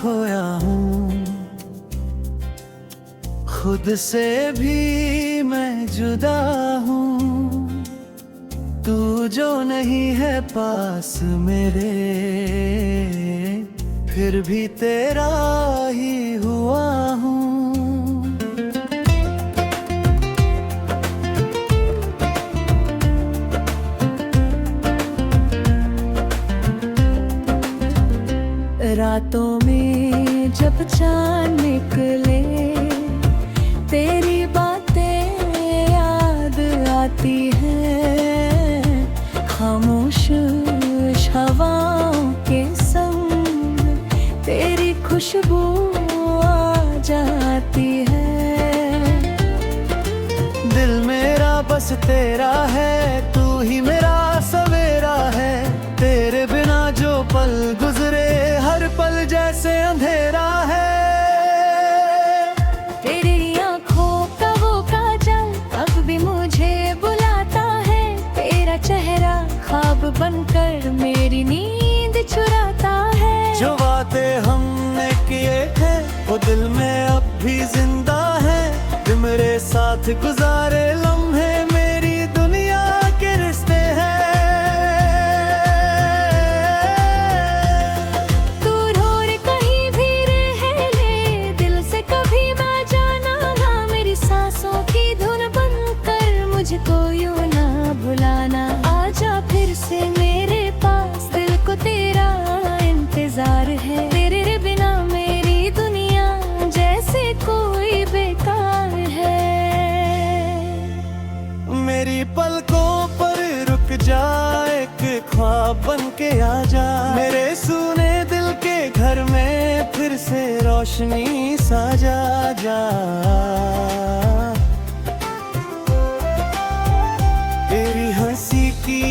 खोया हूँ, खुद से भी मैं जुदा हूँ। तू जो नहीं है पास मेरे, फिर भी तेरा ही हुआ हूँ। रातों में जब चाँद निकले, तेरी बातें याद आती हैं। खामोश हवाओं के संग तेरी खुशबू आ जाती है। दिल मेरा बस तेरा है, तू ही मेरा सवेरा है। तेरे बिना जो पल गुजरे, हर पल जैसे अंधेरा है। तेरी आँखों का वो काजल अब भी मुझे बुलाता है। तेरा चेहरा ख्वाब बनकर मेरी नींद चुराता है। जो बातें हमने किए थे वो दिल में अब भी जिंदा है। जो मेरे साथ गुजारे लम्हे मेरी दुनिया के रिश्ते हैं। मुझको यूं ना भुलाना, आजा फिर से मेरे पास। दिल को तेरा इंतजार है। तेरे बिना मेरी दुनिया जैसे कोई बेकार है। मेरी पलकों पर रुक जा, एक ख्वाब बन के आ जा। मेरे सुने दिल के घर में फिर से रोशनी साजा जा। तेरी हंसी की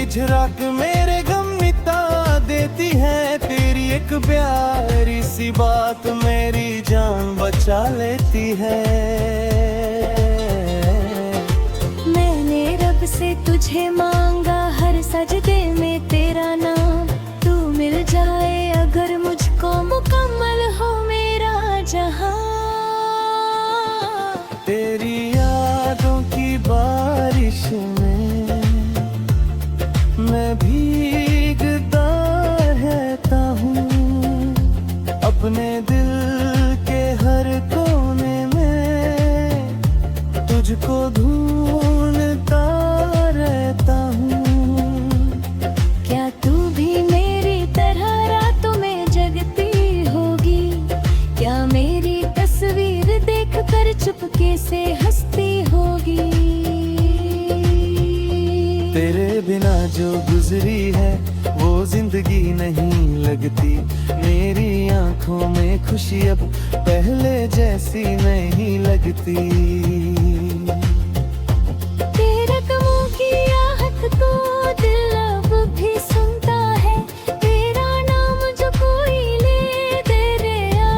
इजराक मेरे गम मिटा देती है। तेरी एक प्यारी सी बात मेरी जान बचा लेती है। मैंने रब से तुझे मांगा, हर सजदे में तेरा नाम। तू मिल जाए अगर मुझको, मुकम्मल हो मेरा जहां। तेरी यादों की बारिश में मैं भीगता रहता हूँ। अपने दिल के हर कोने में तुझको ढूंढता रहता हूँ। क्या तू भी मेरी तरह रातों में जगती होगी? क्या मेरी तस्वीर देखकर चुपके से हंसती होगी? तेरे बिना जो गुजरी है वो जिंदगी नहीं लगती। मेरी आंखों में खुशी अब पहले जैसी नहीं लगती। तेरे गमों की आहट को दिल अब भी सुनता है। तेरा नाम जो कोई ले दरिया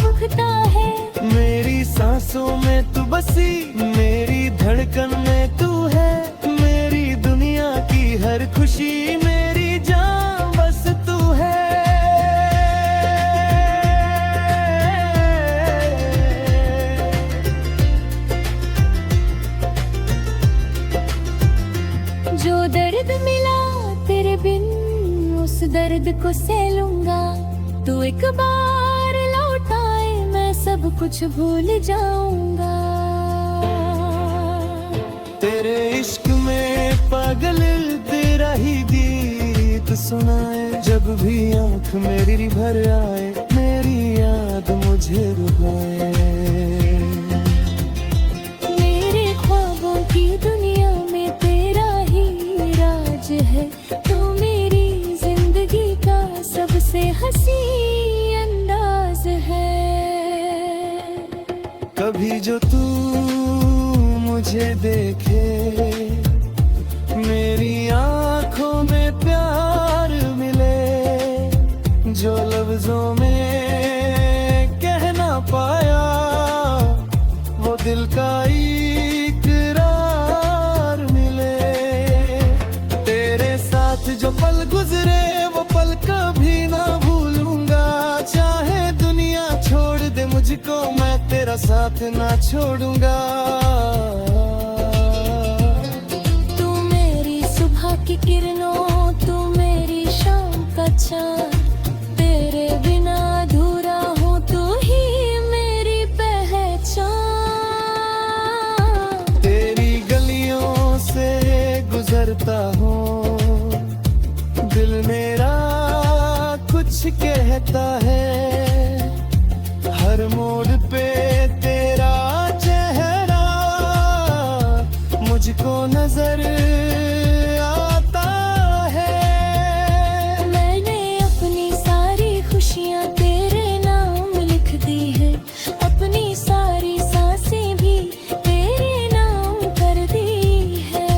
उठता है। मेरी सांसों में तू बसी, मेरी धड़कन में तू है। मेरी दुनिया की हर खुशी, मेरी जान बस तू है। जो दर्द मिला तेरे बिन, उस दर्द को सह लूंगा। तू एक बार लौट आए, मैं सब कुछ भूल जाऊंगा। तेरे इश्क में पागल तेरा ही गीत सुनाए। जब भी आँख मेरी भर आए, मेरी याद मुझे रुलाए। मेरे ख्वाबों की दुनिया में तेरा ही राज है। तू मेरी जिंदगी का सबसे हंसी अंदाज है। कभी जो तू मुझे देखे, मेरी आंखों में प्यार मिले। जो लफ्जों में कह ना पाया, वो दिल का इकरार मिले। तेरे साथ जो पल गुजरे, वो पल कभी ना भूलूंगा। चाहे साथ ना छोड़ूंगा। तू मेरी सुबह की किरणों, तू मेरी शाम का चाँद, तेरे बिना अधूरा हूँ, तू ही मेरी पहचान। तेरी गलियों से गुजरता हूँ, दिल मेरा कुछ कहता है। हर मोड़ पे तेरा चेहरा मुझको नजर आता है। मैंने अपनी सारी खुशियाँ तेरे नाम लिख दी है, अपनी सारी सांसें भी तेरे नाम कर दी है।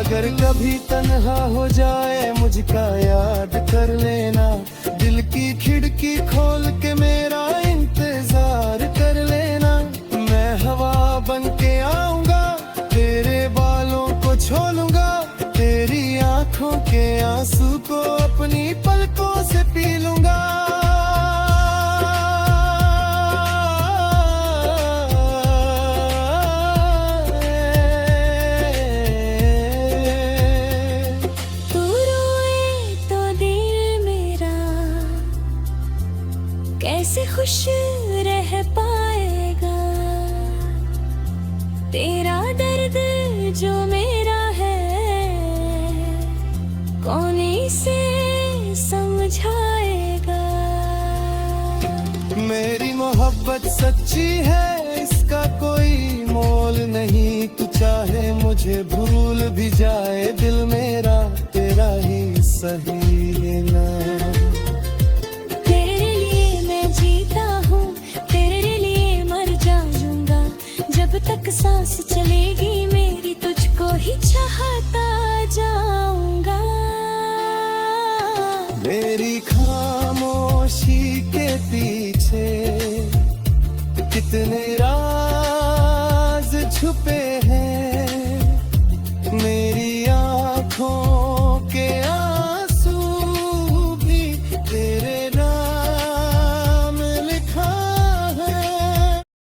अगर कभी तन्हा हो जाए मुझका याद कर लेना, दिल की खिड़की खोल के मेरा इंतजार कर लेना। मैं हवा बन के आऊंगा, तेरे बालों को छोलूंगा, तेरी आंखों के आंसू को अपनी पलकों से पी लूंगा। तू रोए तो दिल मेरा कैसे खुश रह पाएगा। तेरा दर्द जो मेरा है कौन इसे समझाएगा। मेरी मोहब्बत सच्ची है, इसका कोई मोल नहीं। तू चाहे मुझे भूल भी जाए, दिल मेरा तेरा ही सही ना। तेरे लिए मैं जीता हूँ, तेरे लिए मर जाऊंगा। जब तक सांस चलेगी मेरी, तुझको ही चाहता जाऊंगा। मेरी खामोशी के पीछे कितने राज छुपे